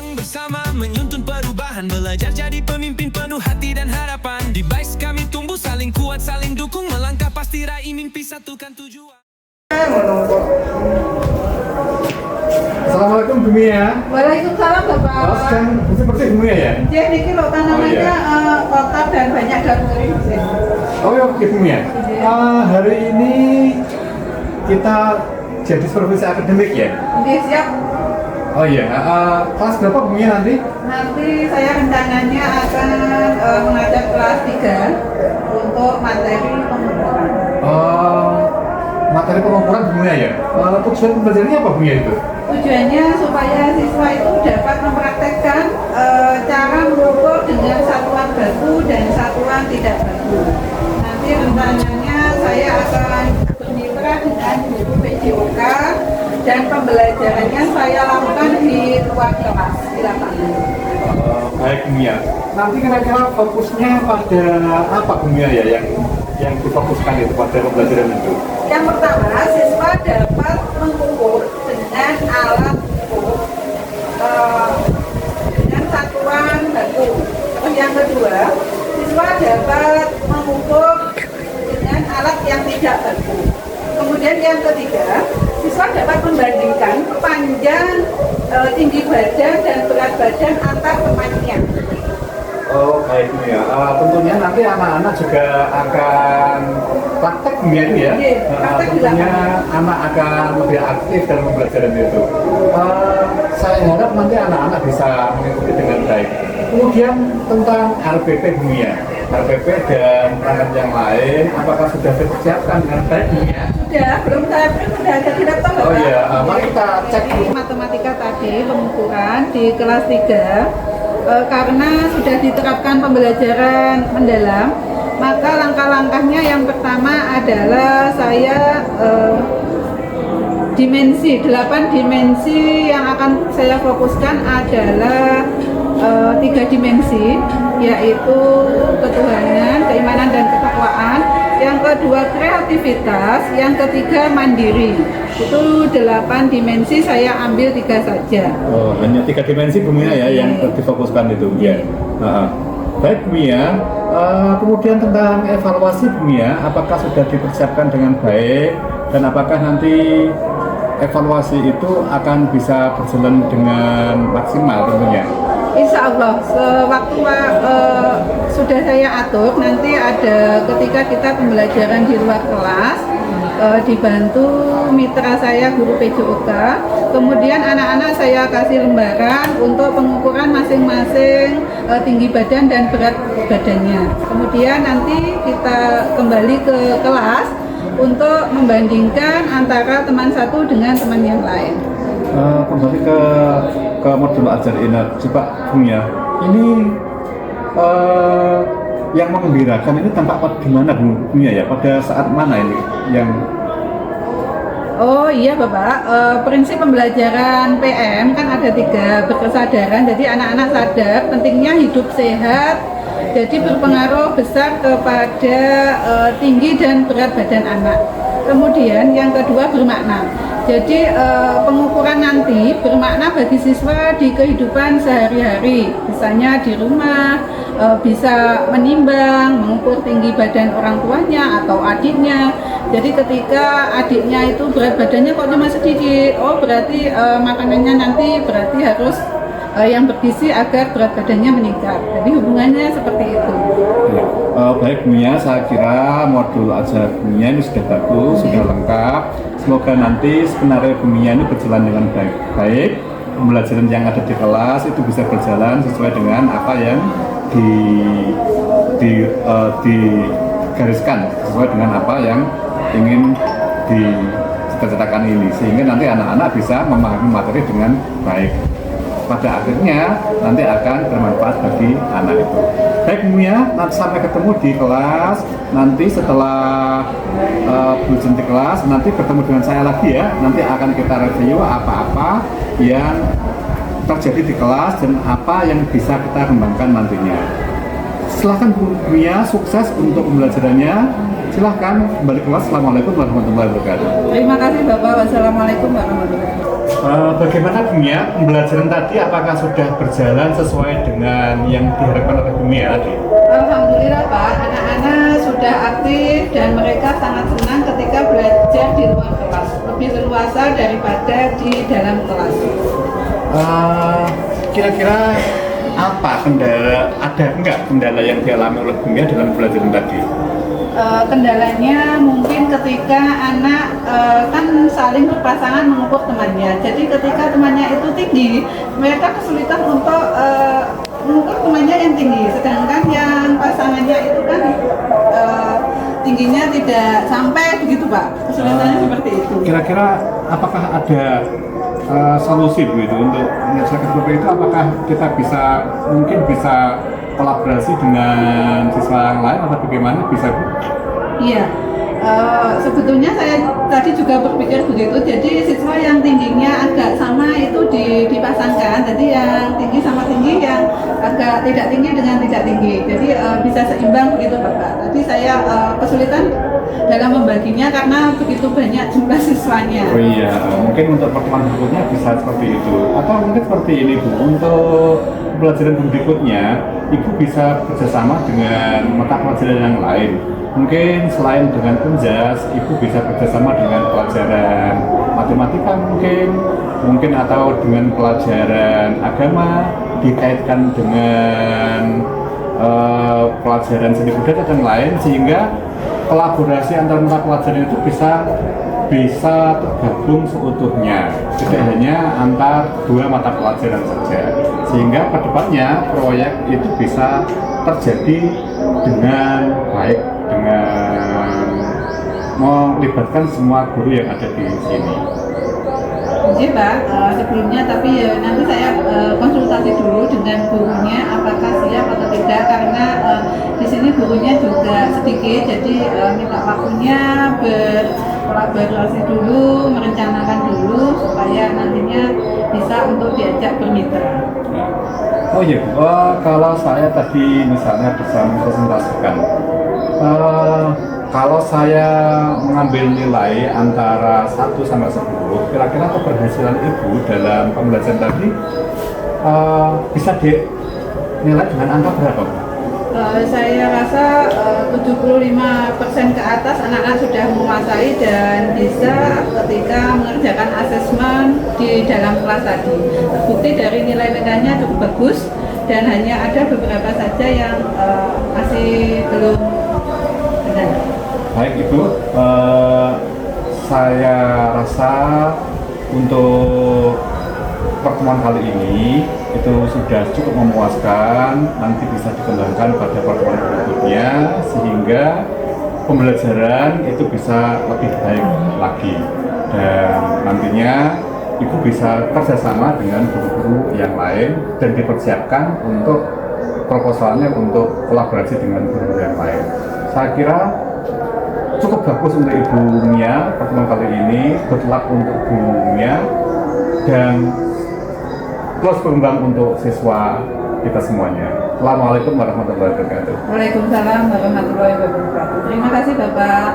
berjuang bersama menuntun perubahan, belajar jadi pemimpin penuh hati dan harapan. Di BICE kami tumbuh saling kuat, saling dukung, melangkah pasti raih mimpi, satukan tujuan. Assalamualaikum Bu Mia. Waalaikumsalam Bapak. Oh, sedang seperti Bu Mia ya? Jadi ini lo tanamannya kotak dan banyak dapur mesin. Oh ya, oke Bu Mia. Hari ini kita jadi supervisi akademik ya? Oke, siap. Oh iya, kelas berapa Bu Mia nanti? Nanti saya rencananya akan mengajak kelas 3 untuk materi pengukuran. Materi pengukuran Bu Mia ya? Tujuan pembelajarannya apa Bu Mia itu? Tujuannya supaya siswa itu dapat mempraktekkan cara mengukur dengan satuan baku dan satuan tidak baku. Nanti rencananya saya akan bermitra dengan guru PJOK dan pembelajarannya saya lakukan di luar kelas di lapangan. Baik Bu Mia. Nanti kira-kira fokusnya pada apa Bu Mia ya yang difokuskan itu pada pembelajaran itu? Yang pertama, siswa dapat mengukur dengan alat ukur dengan satuan baku. Terus yang kedua, siswa dapat mengukur dengan alat yang tidak baku. Kemudian yang ketiga, siswa dapat membandingkan panjang, tinggi badan dan berat badan antar temannya. Oh, baik Bu Mia. Tentunya nanti anak-anak juga akan praktek Bu Mia itu ya? Iya, praktek di tentunya lapangan. anak akan lebih aktif dalam pembelajaran itu. Saya harap nanti anak-anak bisa mengikuti dengan baik. Kemudian tentang RPP Bu Mia, RPP dan perangkat yang lain, apakah sudah dipersiapkan dengan baik Bu Mia? Sudah, belum saya print, sudah ada di laptop. Oh Bapak. iya, mari kita cek Jadi, matematika tadi pengukuran di kelas 3 karena sudah diterapkan pembelajaran mendalam, maka langkah-langkahnya yang pertama adalah saya dimensi 8 dimensi yang akan saya fokuskan adalah 3 dimensi, yaitu ketuhanan, keimanan dan ketakwaan. Yang kedua kreativitas, yang ketiga mandiri. Itu 8 dimensi, saya ambil 3 saja. Oh, hanya 3 dimensi Bu Mia ya yang difokuskan itu ya. Baik Bu Mia, kemudian tentang evaluasi Bu Mia, apakah sudah dipersiapkan dengan baik dan apakah nanti evaluasi itu akan bisa berjalan dengan maksimal tentunya? Insya Allah, sewaktu sudah saya atur, nanti ada ketika kita pembelajaran di luar kelas, dibantu mitra saya guru PJOK, kemudian anak-anak saya kasih lembaran untuk pengukuran masing-masing tinggi badan dan berat badannya. Kemudian nanti kita kembali ke kelas untuk membandingkan antara teman satu dengan teman yang lain. Kembali ke modul ajar ini, coba Bu Mia, ini yang menggembirakan ini tampak di mana Bu Mia ya? Pada saat mana ini yang? Oh iya Bapak, prinsip pembelajaran PM kan ada 3, berkesadaran, jadi anak-anak sadar pentingnya hidup sehat, jadi berpengaruh besar kepada tinggi dan berat badan anak. Kemudian yang kedua bermakna, jadi pengukuran nanti bermakna bagi siswa di kehidupan sehari-hari, misalnya di rumah, bisa menimbang, mengukur tinggi badan orang tuanya atau adiknya. Jadi ketika adiknya itu berat badannya kok cuma sedikit, oh berarti makanannya nanti berarti harus yang bergizi agar berat badannya meningkat. Jadi hubungannya seperti itu. Ya. Baik Bu Mia, saya kira modul ajar Bu Mia ini sudah bagus, sudah lengkap. Semoga nanti skenario Bu Mia ini berjalan dengan baik. Pembelajaran yang ada di kelas itu bisa berjalan sesuai dengan apa yang digariskan, sesuai dengan apa yang ingin dicita-citakan ini, sehingga nanti anak-anak bisa memahami materi dengan baik. Pada akhirnya nanti akan bermanfaat bagi anak itu. Baik Bu Mia, nanti sampai ketemu di kelas. Nanti setelah di kelas, nanti bertemu dengan saya lagi ya. Nanti akan kita review apa-apa yang terjadi di kelas dan apa yang bisa kita kembangkan nantinya. Silahkan Bu Mia, sukses untuk pembelajarannya. Silahkan kembali kelas. Assalamualaikum warahmatullahi wabarakatuh. Terima kasih Bapak. Wassalamualaikum warahmatullahi wabarakatuh. Bagaimana Bumia pembelajaran tadi, apakah sudah berjalan sesuai dengan yang diharapkan oleh Bumia tadi? Alhamdulillah Pak, anak-anak sudah aktif dan mereka sangat senang ketika belajar di luar kelas, lebih leluasa daripada di dalam kelas. Kira-kira apa kendala, ada enggak kendala yang dialami oleh Bumia dalam pembelajaran tadi? Kendalanya mungkin ketika anak kan saling berpasangan mengukur temannya. Jadi ketika temannya itu tinggi, mereka kesulitan untuk mengukur temannya yang tinggi. Sedangkan yang pasangannya itu kan tingginya tidak sampai begitu Pak. Kesulitannya seperti itu. Kira-kira apakah ada solusi begitu untuk menyelesaikan seperti itu? Apakah kita mungkin bisa kolaborasi dengan siswa yang lain atau bagaimana, bisa Bu? Iya, sebetulnya saya tadi juga berpikir begitu. Jadi siswa yang tingginya agak sama itu dipasangkan. Jadi yang tinggi sama tinggi, yang agak tidak tinggi dengan tidak tinggi. Jadi bisa seimbang begitu Bapak. Tadi saya kesulitan dalam membaginya karena begitu banyak jumlah siswanya. Oh iya, mungkin untuk pertemuan berikutnya bisa seperti itu. Atau mungkin seperti ini Bu, untuk pelajaran berikutnya Ibu bisa bekerjasama dengan mata pelajaran yang lain. Mungkin selain dengan Unjas, Ibu bisa bekerjasama dengan pelajaran matematika mungkin atau dengan pelajaran agama, dikaitkan dengan pelajaran seni budaya dan lain, sehingga kolaborasi antar mata pelajaran itu bisa tergabung seutuhnya, tidak hanya antar dua mata pelajaran saja, sehingga kedepannya proyek itu bisa terjadi dengan baik, dengan melibatkan semua guru yang ada di sini. Iya Pak, sebelumnya tapi nanti saya konsultasi dulu dengan gurunya apakah siap atau tidak, karena di sini gurunya juga sedikit, jadi minta waktunya berkolaborasi dulu, merencanakan dulu supaya nantinya bisa untuk diajak bermitra. Oh iya Bu, kalau saya tadi misalnya bisa mempresentasikan, kalau saya mengambil nilai antara 1 sampai 10, kira-kira keberhasilan Ibu dalam pembelajaran tadi bisa dinilai dengan angka berapa Bu? Saya rasa 75% ke atas anak-anak sudah menguasai dan bisa ketika mengerjakan asesmen di dalam kelas tadi. Terbukti dari nilai-nilainya cukup bagus dan hanya ada beberapa saja yang masih belum benar. Baik Ibu, saya rasa untuk pertemuan kali ini itu sudah cukup memuaskan. Nanti bisa dikembangkan pada pertemuan berikutnya sehingga pembelajaran itu bisa lebih baik lagi, dan nantinya Ibu bisa kerjasama dengan guru-guru yang lain dan dipersiapkan untuk proposalnya untuk kolaborasi dengan guru yang lain. Saya kira cukup bagus untuk Ibu Mia pertemuan kali ini. Good luck untuk Bu Mia dan terus berkembang untuk siswa kita semuanya. Assalamualaikum warahmatullahi wabarakatuh. Waalaikumsalam warahmatullahi wabarakatuh. Terima kasih Bapak.